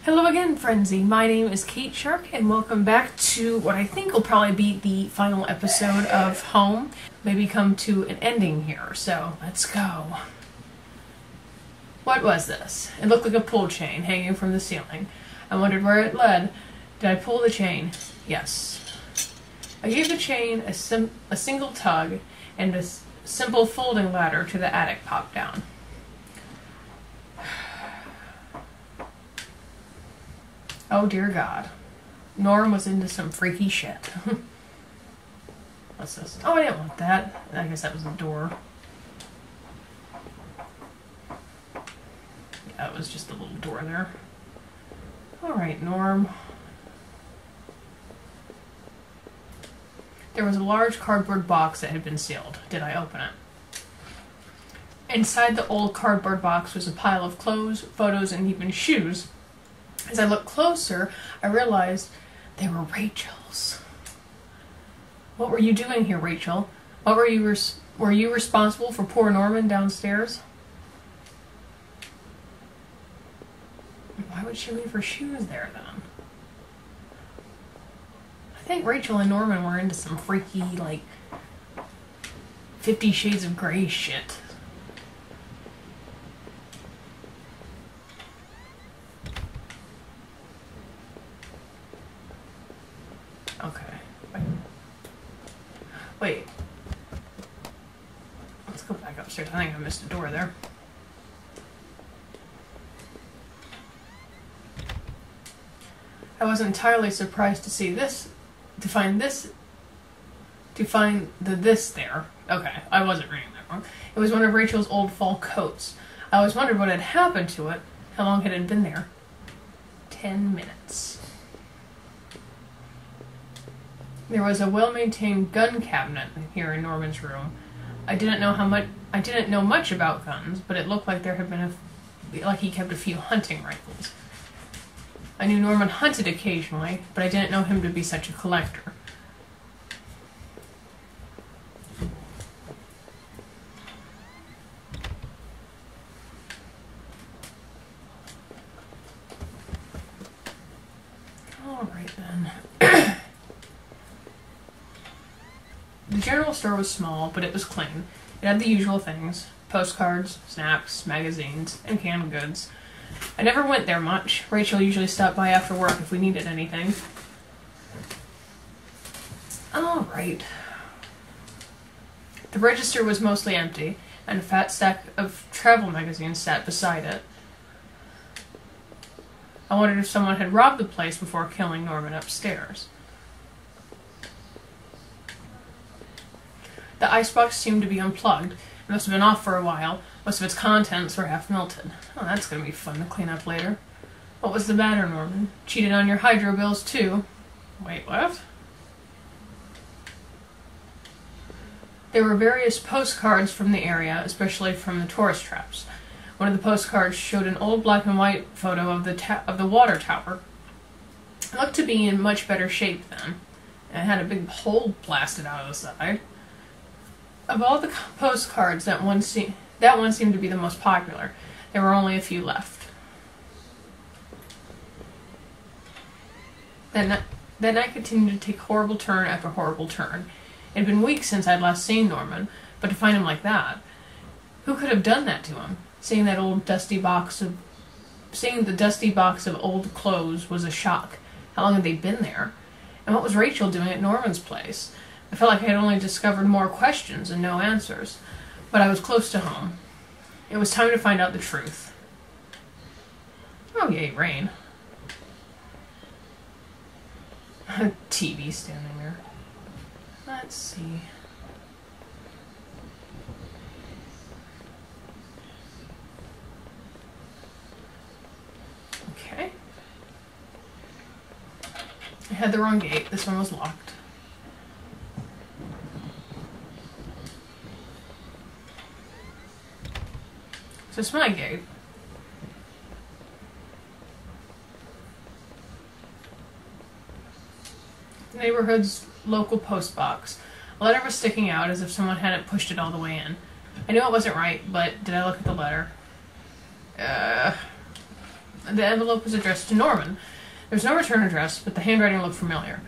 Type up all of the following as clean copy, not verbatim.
Hello again, Frenzy. My name is Kate Shark, and welcome back to what I think will probably be the final episode of Home. Maybe come to an ending here, so let's go. What was this? It looked like a pull chain hanging from the ceiling. I wondered where it led. Did I pull the chain? Yes. I gave the chain a single tug, and a simple folding ladder to the attic popped down. Oh dear God. Norm was into some freaky shit. What's this? Oh, I didn't want that. I guess that was the door. Yeah, it was just a little door there. Alright, Norm. There was a large cardboard box that had been sealed. Did I open it? Inside the old cardboard box was a pile of clothes, photos, and even shoes. As I looked closer, I realized they were Rachel's. What were you doing here, Rachel? Were you responsible for poor Norman downstairs? Why would she leave her shoes there, then? I think Rachel and Norman were into some freaky, like, 50 Shades of Grey shit. Okay. Wait. Let's go back upstairs. I think I missed a door there. I was entirely surprised to see this, to find the this there. Okay, I wasn't reading that wrong. It was one of Rachel's old fall coats. I always wondered what had happened to it. How long had it been there? 10 minutes. There was a well-maintained gun cabinet here in Norman's room. I didn't know much about guns, but it looked like there had been like he kept a few hunting rifles. I knew Norman hunted occasionally, but I didn't know him to be such a collector. All right then. The general store was small, but it was clean. It had the usual things: postcards, snacks, magazines, and canned goods. I never went there much. Rachel usually stopped by after work if we needed anything. Alright. The register was mostly empty, and a fat stack of travel magazines sat beside it. I wondered if someone had robbed the place before killing Norman upstairs. The icebox seemed to be unplugged. It must have been off for a while. Most of its contents were half melted. Oh, that's going to be fun to clean up later. What was the matter, Norman? Cheated on your hydro bills, too. Wait, what? There were various postcards from the area, especially from the tourist traps. One of the postcards showed an old black and white photo of the water tower. It looked to be in much better shape then. It had a big hole blasted out of the side. Of all the postcards, that one seemed to be the most popular. There were only a few left. That night continued to take horrible turn after horrible turn. It had been weeks since I'd last seen Norman, but to find him like that, who could have done that to him? Seeing the dusty box of old clothes was a shock. How long had they been there? And what was Rachel doing at Norman's place? I felt like I had only discovered more questions and no answers, but I was close to home. It was time to find out the truth. Oh yay, rain. TV standing there. Let's see. Okay. I had the wrong gate. This one was locked. So it's my gate. The neighborhood's local post box. A letter was sticking out as if someone hadn't pushed it all the way in. I knew it wasn't right, but did I look at the letter? The envelope was addressed to Norman. There was no return address, but the handwriting looked familiar.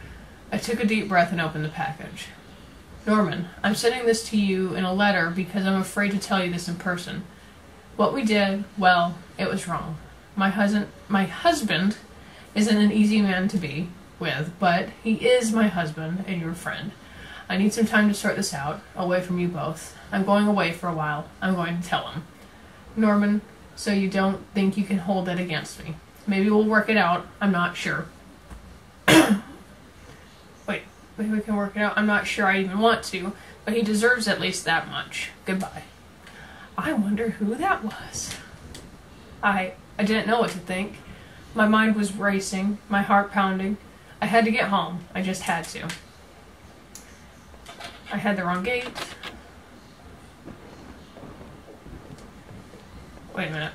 I took a deep breath and opened the package. Norman, I'm sending this to you in a letter because I'm afraid to tell you this in person. What we did, well, it was wrong. My husband isn't an easy man to be with, but he is my husband and your friend. I need some time to sort this out, away from you both. I'm going away for a while. I'm going to tell him. Norman, so you don't think you can hold it against me. Maybe we'll work it out. I'm not sure. Wait, maybe we can work it out. I'm not sure I even want to, but he deserves at least that much. Goodbye. I wonder who that was. I didn't know what to think. My mind was racing, my heart pounding. I had to get home. I just had to. I had the wrong gate. Wait a minute.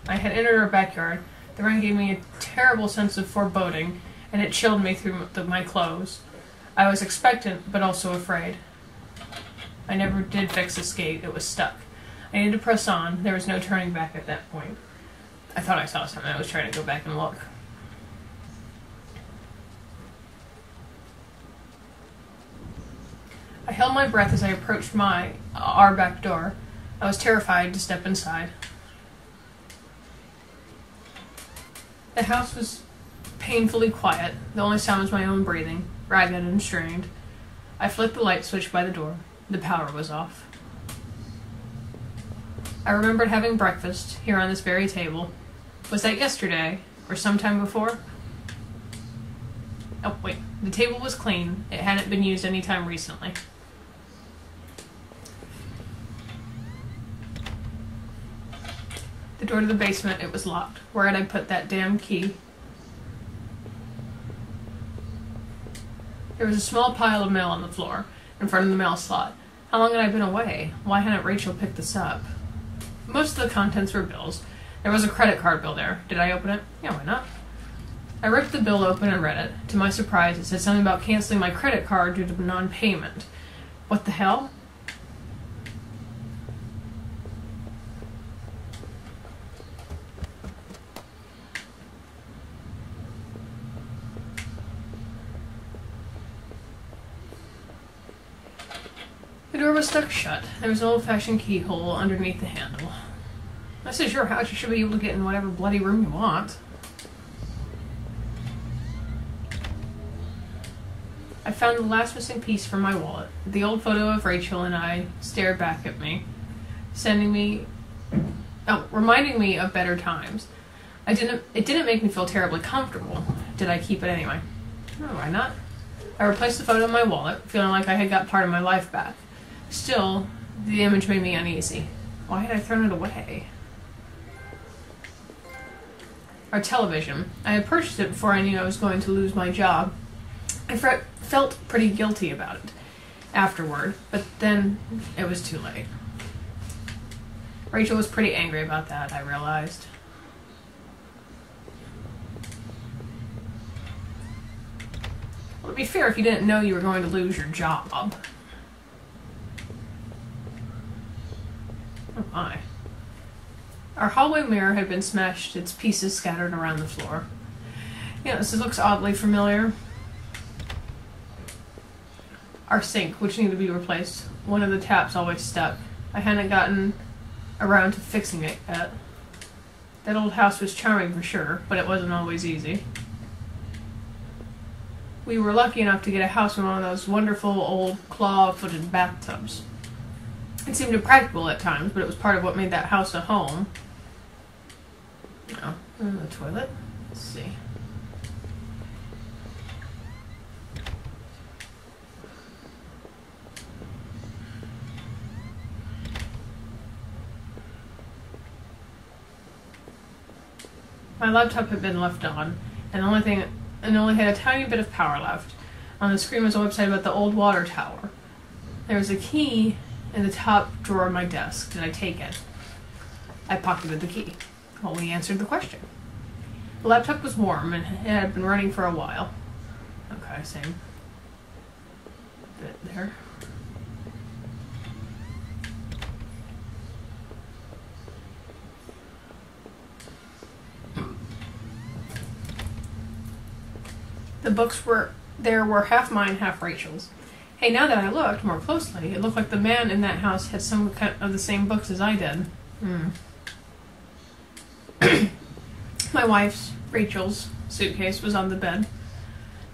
I had entered our backyard. The rain gave me a terrible sense of foreboding, and it chilled me through my clothes. I was expectant, but also afraid. I never did fix this gate. It was stuck. I needed to press on. There was no turning back at that point. I thought I saw something. I was trying to go back and look. I held my breath as I approached our back door. I was terrified to step inside. The house was painfully quiet. The only sound was my own breathing, ragged and strained. I flicked the light switch by the door. The power was off. I remembered having breakfast here on this very table. Was that yesterday, or sometime before? Oh, wait. The table was clean. It hadn't been used any time recently. The door to the basement, it was locked. Where had I put that damn key? There was a small pile of mail on the floor, in front of the mail slot. How long had I been away? Why hadn't Rachel picked this up? Most of the contents were bills. There was a credit card bill there. Did I open it? Yeah, why not? I ripped the bill open and read it. To my surprise, it said something about canceling my credit card due to non-payment. What the hell? The door was stuck shut. There was an old-fashioned keyhole underneath the handle. This is your house. You should be able to get in whatever bloody room you want. I found the last missing piece from my wallet. The old photo of Rachel and I stared back at me, reminding me of better times. It didn't make me feel terribly comfortable. Did I keep it anyway? No, why not? I replaced the photo in my wallet, feeling like I had got part of my life back. Still, the image made me uneasy. Why had I thrown it away? Our television. I had purchased it before I knew I was going to lose my job. I felt pretty guilty about it afterward, but then it was too late. Rachel was pretty angry about that, I realized. Well, to be fair, if you didn't know you were going to lose your job. Oh my. Our hallway mirror had been smashed, its pieces scattered around the floor. Yes, it looks oddly familiar. Our sink, which needed to be replaced. One of the taps always stuck. I hadn't gotten around to fixing it yet. That old house was charming for sure, but it wasn't always easy. We were lucky enough to get a house in one of those wonderful old claw-footed bathtubs. It seemed impractical at times, but it was part of what made that house a home. Oh, and the toilet. Let's see. My laptop had been left on, and only had a tiny bit of power left. On the screen was a website about the old water tower. There was a key in the top drawer of my desk. Did I take it? I pocketed the key. Well, we answered the question. The laptop was warm, and it had been running for a while. Okay, same bit there. The books were half mine, half Rachel's. Hey, now that I looked more closely, it looked like the man in that house had some kind of the same books as I did. My wife's, Rachel's, suitcase was on the bed.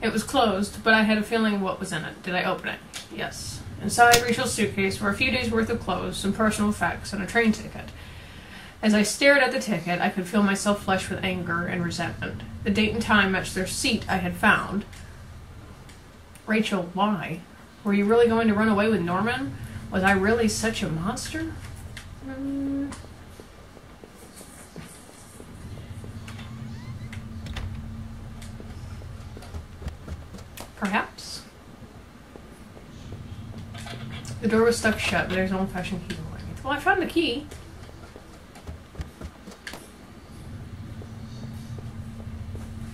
It was closed, but I had a feeling what was in it. Did I open it? Yes. Inside Rachel's suitcase were a few days' worth of clothes, some personal effects, and a train ticket. As I stared at the ticket, I could feel myself flush with anger and resentment. The date and time matched the receipt I had found. Rachel, why? Were you really going to run away with Norman? Was I really such a monster? Perhaps. The door was stuck shut, but there's an old-fashioned key to lock it. Well, I found the key.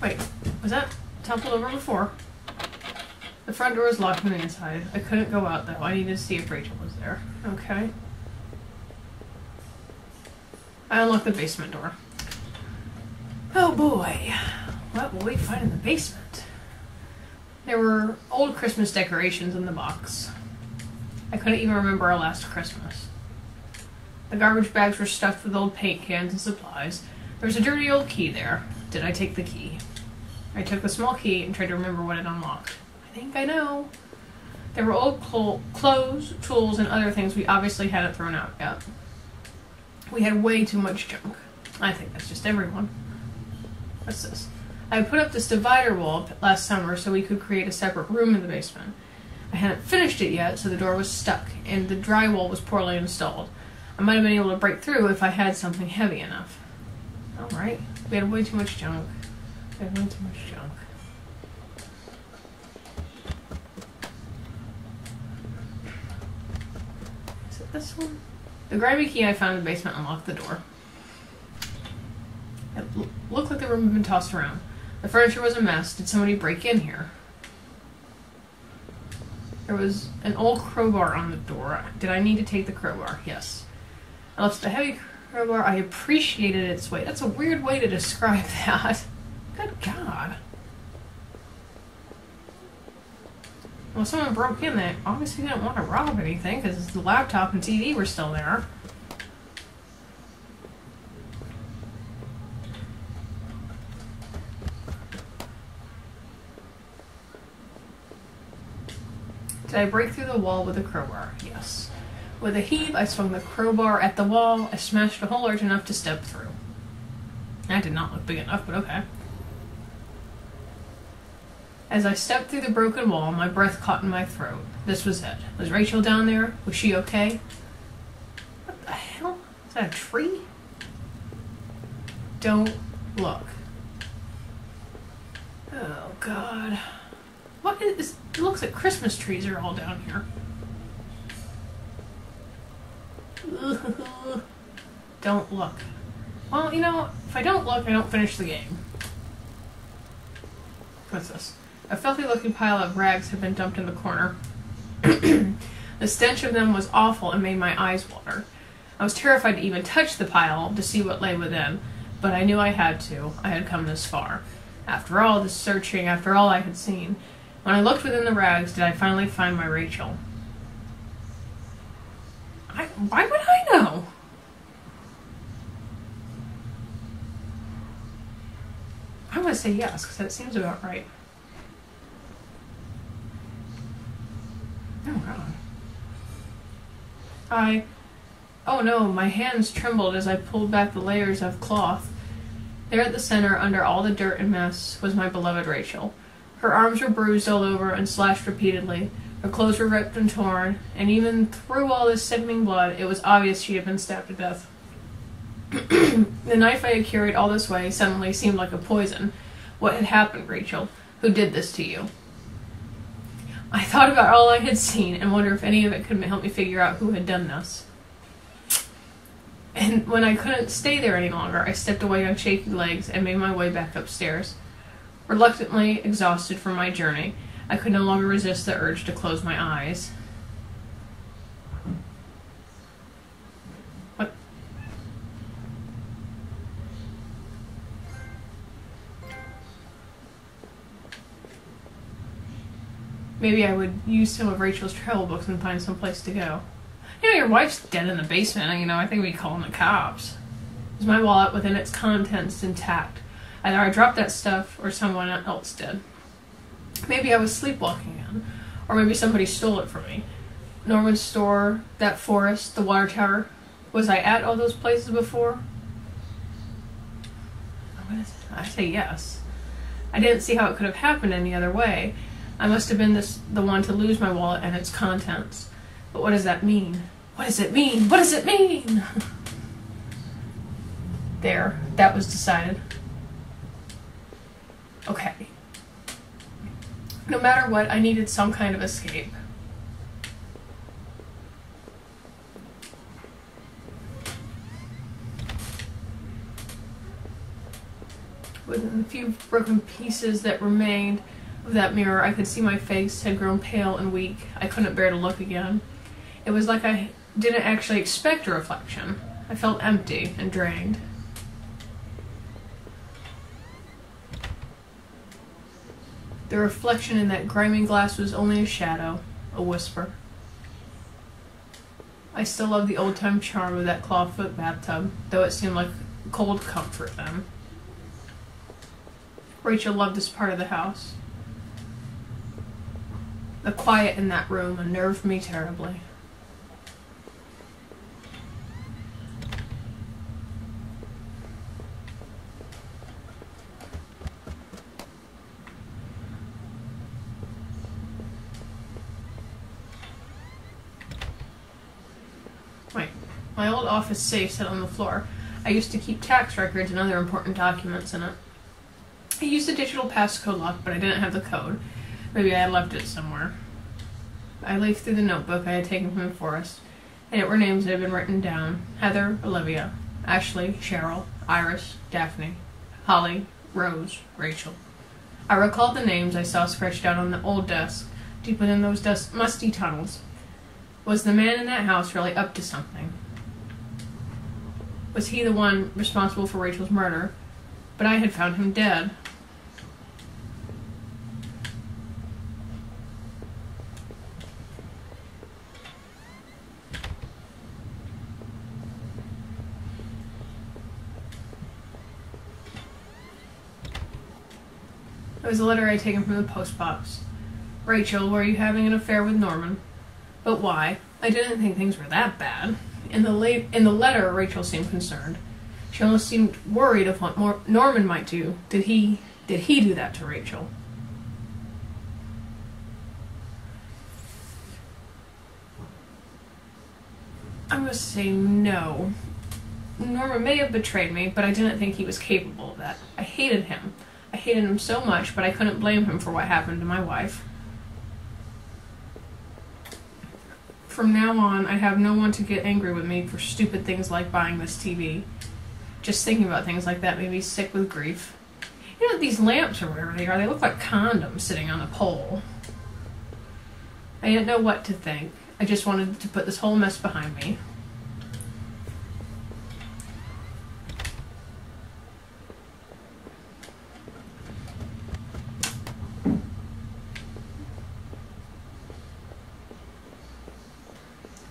Wait, was that toppled over before? The front door was locked from the inside. I couldn't go out, though. I needed to see if Rachel was there. Okay. I unlocked the basement door. Oh boy. What will we find in the basement? There were old Christmas decorations in the box. I couldn't even remember our last Christmas. The garbage bags were stuffed with old paint cans and supplies. There was a dirty old key there. Did I take the key? I took the small key and tried to remember what it unlocked. I think I know. There were old clothes, tools, and other things we obviously hadn't thrown out yet. We had way too much junk. I think that's just everyone. What's this? I put up this divider wall last summer so we could create a separate room in the basement. I hadn't finished it yet, so the door was stuck, and the drywall was poorly installed. I might have been able to break through if I had something heavy enough. Alright, we had way too much junk. We had way too much junk. Is it this one? The grimy key I found in the basement unlocked the door. It looked like the room had been tossed around. The furniture was a mess. Did somebody break in here? There was an old crowbar on the door. Did I need to take the crowbar? Yes. I left the heavy crowbar. I appreciated its weight. That's a weird way to describe that. Good God. Well, someone broke in there. Obviously didn't want to rob anything because the laptop and TV were still there. Did I break through the wall with a crowbar? Yes. With a heave, I swung the crowbar at the wall. I smashed a hole large enough to step through. That did not look big enough, but okay. As I stepped through the broken wall, my breath caught in my throat. This was it. Was Rachel down there? Was she okay? What the hell? Is that a tree? Don't look. Oh, God. What is... It looks like Christmas trees are all down here. Don't look. Well, you know, if I don't look, I don't finish the game. What's this? A filthy-looking pile of rags had been dumped in the corner. The stench of them was awful and made my eyes water. I was terrified to even touch the pile to see what lay within, but I knew I had to. I had come this far. After all this searching, after all I had seen, when I looked within the rags, did I finally find my Rachel? Why would I know? I'm going to say yes, because that seems about right. Oh, God. Oh no, my hands trembled as I pulled back the layers of cloth. There at the center, under all the dirt and mess, was my beloved Rachel. Her arms were bruised all over and slashed repeatedly. Her clothes were ripped and torn, and even through all this sickening blood, it was obvious she had been stabbed to death. The knife I had carried all this way suddenly seemed like a poison. What had happened, Rachel? Who did this to you? I thought about all I had seen and wondered if any of it could help me figure out who had done this. And when I couldn't stay there any longer, I stepped away on shaky legs and made my way back upstairs. Reluctantly exhausted from my journey, I could no longer resist the urge to close my eyes. What? Maybe I would use some of Rachel's travel books and find some place to go. You know, your wife's dead in the basement. You know, I think we'd call the cops. Is my wallet within its contents intact? Either I dropped that stuff or someone else did. Maybe I was sleepwalking in, or maybe somebody stole it from me. Norman's store, that forest, the water tower. Was I at all those places before? I say yes. I didn't see how it could have happened any other way. I must have been the one to lose my wallet and its contents. But what does that mean? What does it mean? What does it mean? There, that was decided. Okay. No matter what, I needed some kind of escape. With the few broken pieces that remained of that mirror, I could see my face had grown pale and weak. I couldn't bear to look again. It was like I didn't actually expect a reflection. I felt empty and drained. The reflection in that grimy glass was only a shadow, a whisper. I still love the old-time charm of that clawfoot bathtub, though it seemed like cold comfort then. Rachel loved this part of the house. The quiet in that room unnerved me terribly. My old office safe sat on the floor. I used to keep tax records and other important documents in it. I used a digital passcode lock, but I didn't have the code. Maybe I had left it somewhere. I leafed through the notebook I had taken from the forest, and it were names that had been written down. Heather, Olivia, Ashley, Cheryl, Iris, Daphne, Holly, Rose, Rachel. I recalled the names I saw scratched out on the old desk, deep within those musty tunnels. Was the man in that house really up to something? Was he the one responsible for Rachel's murder? But I had found him dead. It was a letter I had taken from the postbox. Rachel, were you having an affair with Norman? But why? I didn't think things were that bad. In the letter, Rachel seemed concerned. She almost seemed worried of what Norman might do. Did he do that to Rachel? I'm going to say no. Norman may have betrayed me, but I didn't think he was capable of that. I hated him. I hated him so much, but I couldn't blame him for what happened to my wife. From now on, I have no one to get angry with me for stupid things like buying this TV. Just thinking about things like that made me sick with grief. You know, these lamps or whatever they look like condoms sitting on a pole. I didn't know what to think. I just wanted to put this whole mess behind me.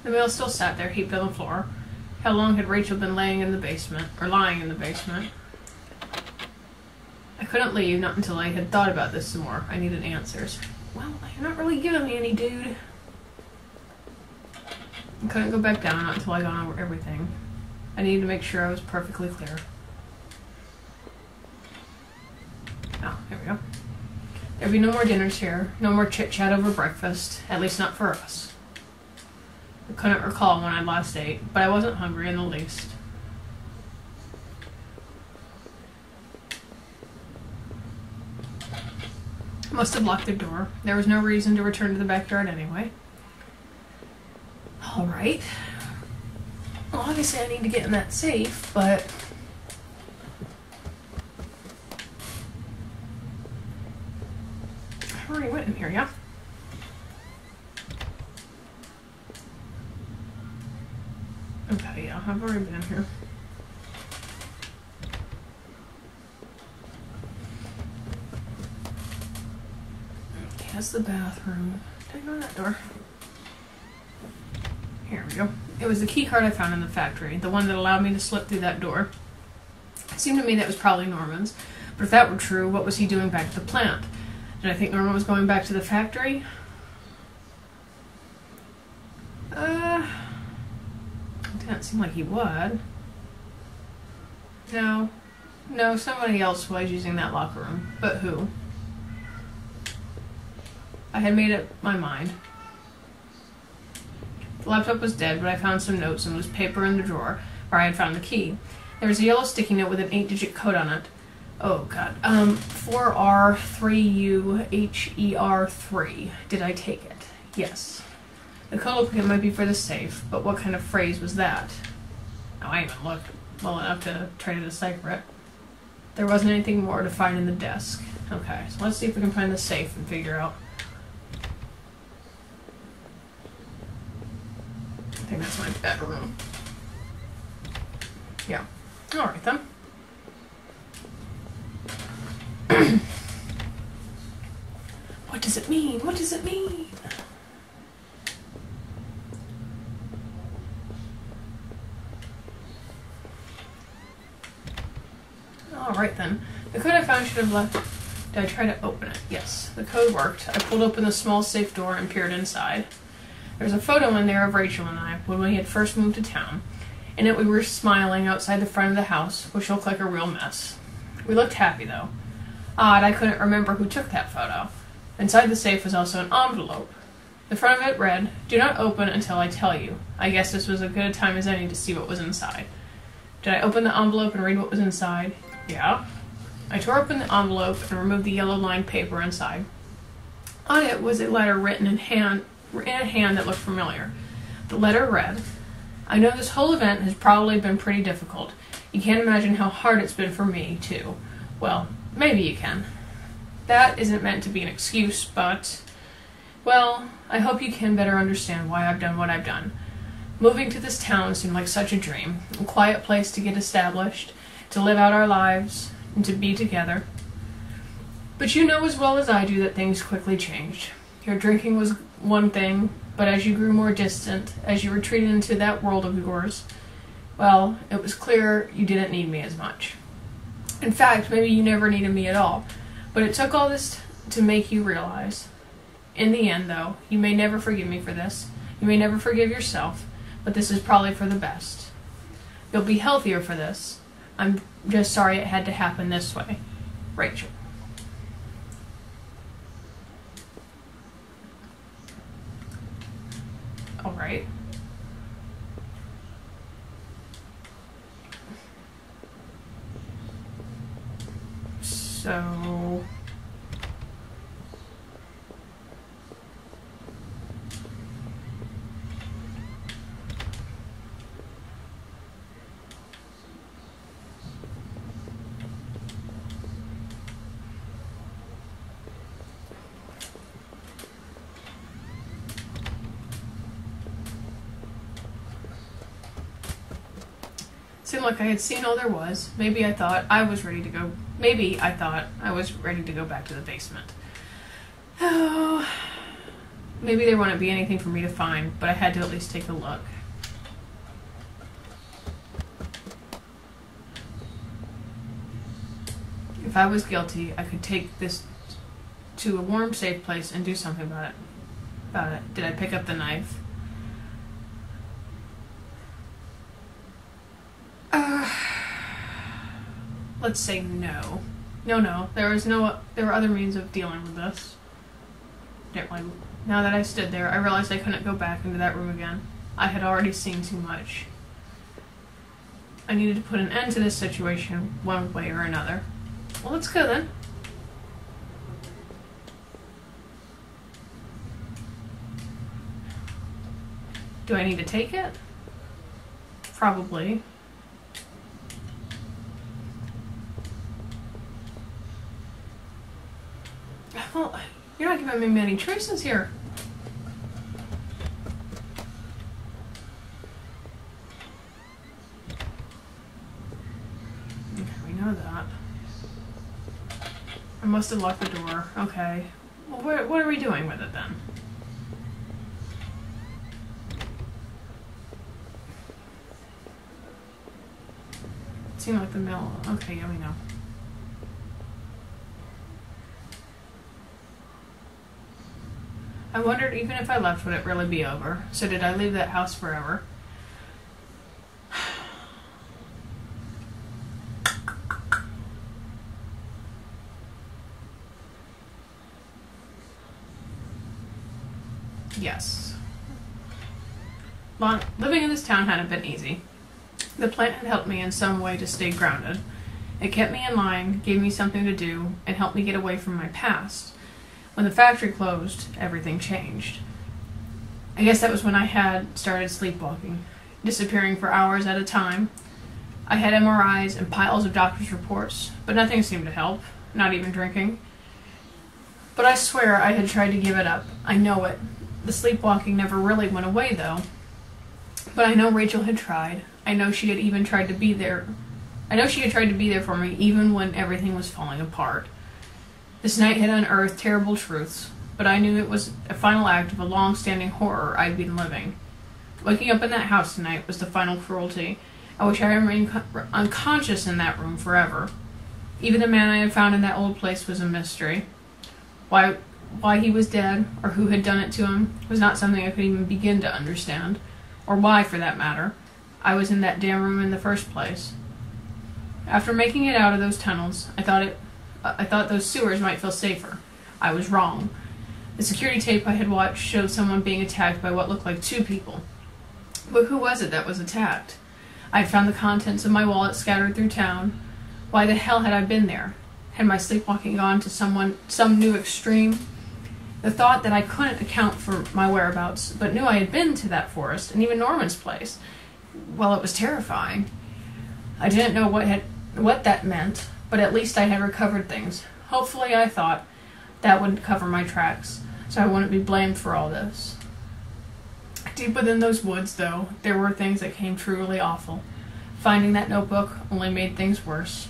The mail still sat there, heaped on the floor. How long had Rachel been lying in the basement? I couldn't leave, not until I had thought about this some more. I needed answers. Well, you're not really giving me any, dude. I couldn't go back down, not until I got over everything. I needed to make sure I was perfectly clear. Oh, here we go. There'd be no more dinners here, no more chit-chat over breakfast, at least not for us. I couldn't recall when I last ate, but I wasn't hungry in the least. I must have locked the door. There was no reason to return to the backyard anyway. Alright. Well, obviously I need to get in that safe, but... I already went in here, yeah? Okay, yeah, I've already been here. That's the bathroom. Did I go in that door? Here we go. It was the key card I found in the factory, the one that allowed me to slip through that door. It seemed to me that was probably Norman's, but if that were true, what was he doing back at the plant? Did I think Norman was going back to the factory? It didn't seem like he would. No, somebody else was using that locker room, but who? I had made up my mind. The laptop was dead, but I found some notes and loose paper in the drawer where I had found the key. There was a yellow sticky note with an 8-digit code on it. Oh god. 4R3UHER3. Did I take it? Yes. The code looked like it might be for the safe, but what kind of phrase was that? Oh, I even looked well enough to try to decipher it. There wasn't anything more to find in the desk. Okay, so let's see if we can find the safe and figure out. I think that's my bedroom. Yeah. Alright then. What does it mean? What does it mean? Alright then. The code I found should have left. Did I try to open it? Yes. The code worked. I pulled open the small safe door and peered inside. There was a photo in there of Rachel and I when we had first moved to town. In it we were smiling outside the front of the house, which looked like a real mess. We looked happy though. Odd, I couldn't remember who took that photo. Inside the safe was also an envelope. The front of it read, "Do not open until I tell you." I guess this was as good a time as any to see what was inside. Did I open the envelope and read what was inside? Yeah. I tore open the envelope and removed the yellow lined paper inside. On it was a letter written in a hand that looked familiar. The letter read, "I know this whole event has probably been pretty difficult. You can't imagine how hard it's been for me, too. Well, maybe you can. That isn't meant to be an excuse, but, well, I hope you can better understand why I've done what I've done. Moving to this town seemed like such a dream, a quiet place to get established, to live out our lives, and to be together. But you know as well as I do that things quickly changed. Your drinking was one thing, but as you grew more distant, as you retreated into that world of yours, well, it was clear you didn't need me as much. In fact, maybe you never needed me at all, but it took all this to make you realize. In the end, though, you may never forgive me for this. You may never forgive yourself, but this is probably for the best. You'll be healthier for this. I'm just sorry it had to happen this way. Rachel." All right. So seemed like I had seen all there was. Maybe I thought I was ready to go back to the basement. Oh, maybe there wouldn't be anything for me to find, but I had to at least take a look. If I was guilty, I could take this to a warm, safe place and do something about it. Did I pick up the knife? Let's say no. No. There were other means of dealing with this. Now that I stood there, I realized I couldn't go back into that room again. I had already seen too much. I needed to put an end to this situation one way or another. Well, let's go then. Do I need to take it? Probably. Well, you're not giving me many choices here. Okay, we know that. I must have locked the door. Okay. Well, what are we doing with it then? It seemed like the mail. Okay, yeah, we know. I wondered, even if I left, would it really be over? So did I leave that house forever? Yes. Living in this town hadn't been easy. The plant had helped me in some way to stay grounded. It kept me in line, gave me something to do, and helped me get away from my past. When the factory closed, everything changed. I guess that was when I had started sleepwalking, disappearing for hours at a time. I had MRIs and piles of doctor's reports, but nothing seemed to help, not even drinking. But I swear I had tried to give it up. I know it. The sleepwalking never really went away, though. But I know Rachel had tried. I know she had even tried to be there. I know she had tried to be there for me even when everything was falling apart. This night had unearthed terrible truths, but I knew it was a final act of a long-standing horror I'd been living. Waking up in that house tonight was the final cruelty. I wish I remained unconscious in that room forever. Even the man I had found in that old place was a mystery. Why he was dead, or who had done it to him, was not something I could even begin to understand. Or why, for that matter, I was in that damn room in the first place. After making it out of those tunnels, I thought those sewers might feel safer. I was wrong. The security tape I had watched showed someone being attacked by what looked like two people. But who was it that was attacked? I had found the contents of my wallet scattered through town. Why the hell had I been there? Had my sleepwalking gone to some new extreme? The thought that I couldn't account for my whereabouts, but knew I had been to that forest, and even Norman's place, well, it was terrifying. I didn't know what that meant, but at least I had recovered things. Hopefully, I thought, that would cover my tracks, so I wouldn't be blamed for all this. Deep within those woods, though, there were things that came truly awful. Finding that notebook only made things worse.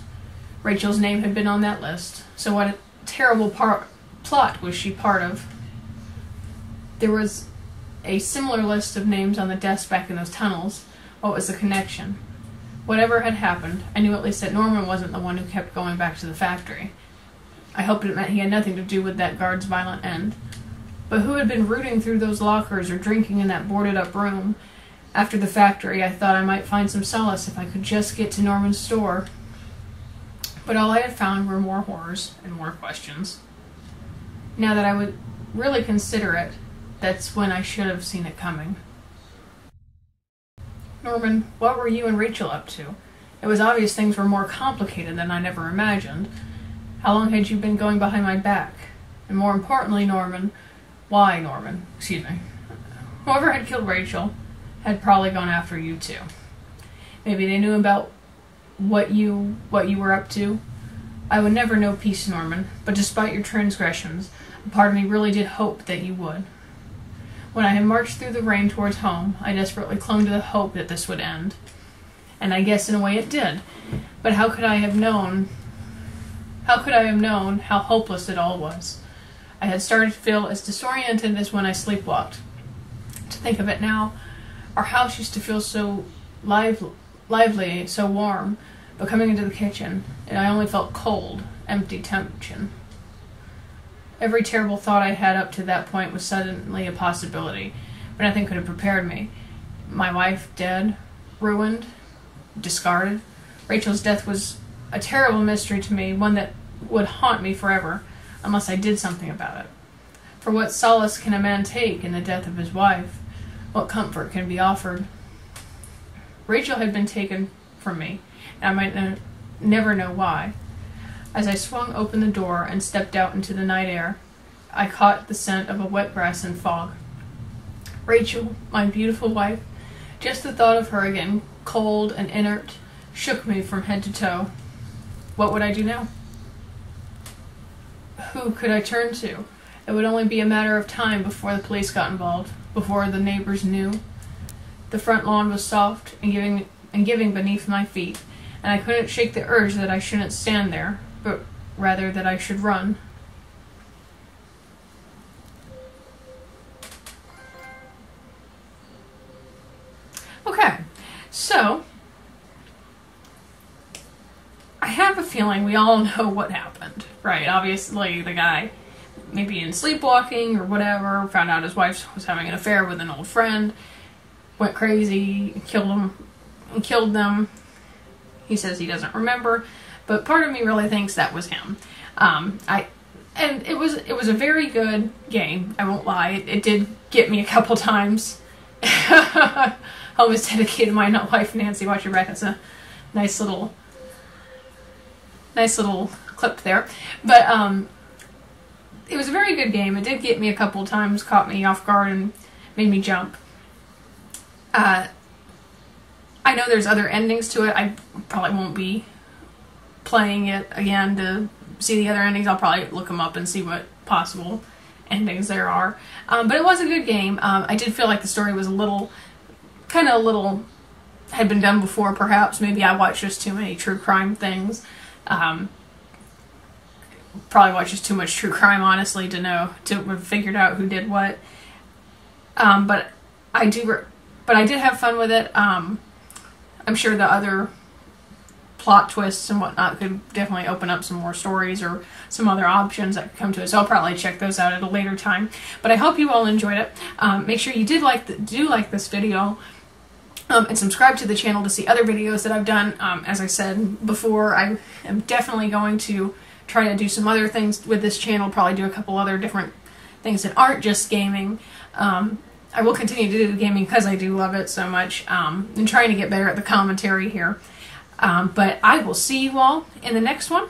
Rachel's name had been on that list, so what a terrible plot was she part of? There was a similar list of names on the desk back in those tunnels. What was the connection? Whatever had happened, I knew at least that Norman wasn't the one who kept going back to the factory. I hoped it meant he had nothing to do with that guard's violent end. But who had been rooting through those lockers or drinking in that boarded-up room? After the factory, I thought I might find some solace if I could just get to Norman's store. But all I had found were more horrors and more questions. Now that I would really consider it, that's when I should have seen it coming. Norman, what were you and Rachel up to? It was obvious things were more complicated than I'd ever imagined. How long had you been going behind my back? And more importantly, Norman, why Norman? Excuse me. Whoever had killed Rachel had probably gone after you too. Maybe they knew about what you were up to. I would never know peace, Norman, but despite your transgressions, a part of me really did hope that you would. When I had marched through the rain towards home, I desperately clung to the hope that this would end. And I guess in a way it did. But how could I have known how hopeless it all was? I had started to feel as disoriented as when I sleepwalked. To think of it now, our house used to feel so lively, so warm, but coming into the kitchen, and I only felt cold, empty tension. Every terrible thought I had up to that point was suddenly a possibility, but nothing could have prepared me. My wife dead, ruined, discarded. Rachel's death was a terrible mystery to me, one that would haunt me forever, unless I did something about it. For what solace can a man take in the death of his wife? What comfort can be offered? Rachel had been taken from me, and I might never know why. As I swung open the door and stepped out into the night air, I caught the scent of a wet grass and fog. Rachel, my beautiful wife, just the thought of her again, cold and inert, shook me from head to toe. What would I do now? Who could I turn to? It would only be a matter of time before the police got involved, before the neighbors knew. The front lawn was soft and giving beneath my feet, and I couldn't shake the urge that I shouldn't stand there, but rather that I should run. So, I have a feeling we all know what happened, right? Obviously, the guy, maybe in sleepwalking or whatever, found out his wife was having an affair with an old friend, went crazy, killed them. He says he doesn't remember, but part of me really thinks that was him. And it was a very good game. I won't lie. It did get me a couple times. I always dedicated my wife Nancy. Watch your back. That's a nice little clip there. But it was a very good game. It did get me a couple times, caught me off guard, and made me jump. I know there's other endings to it. I probably won't be playing it again to see the other endings. I'll probably look them up and see what possible endings there are. But it was a good game. I did feel like the story was had been done before, perhaps. Maybe I watched just too many true crime things. Probably watched just too much true crime, honestly, to have figured out who did what. But I did have fun with it. I'm sure the other plot twists and whatnot could definitely open up some more stories or some other options that could come to it. So I'll probably check those out at a later time. But I hope you all enjoyed it. Make sure you do like this video. And subscribe to the channel to see other videos that I've done. As I said before, I am definitely going to try to do some other things with this channel, probably do a couple other different things that aren't just gaming. I will continue to do gaming because I do love it so much, and trying to get better at the commentary here. But I will see you all in the next one.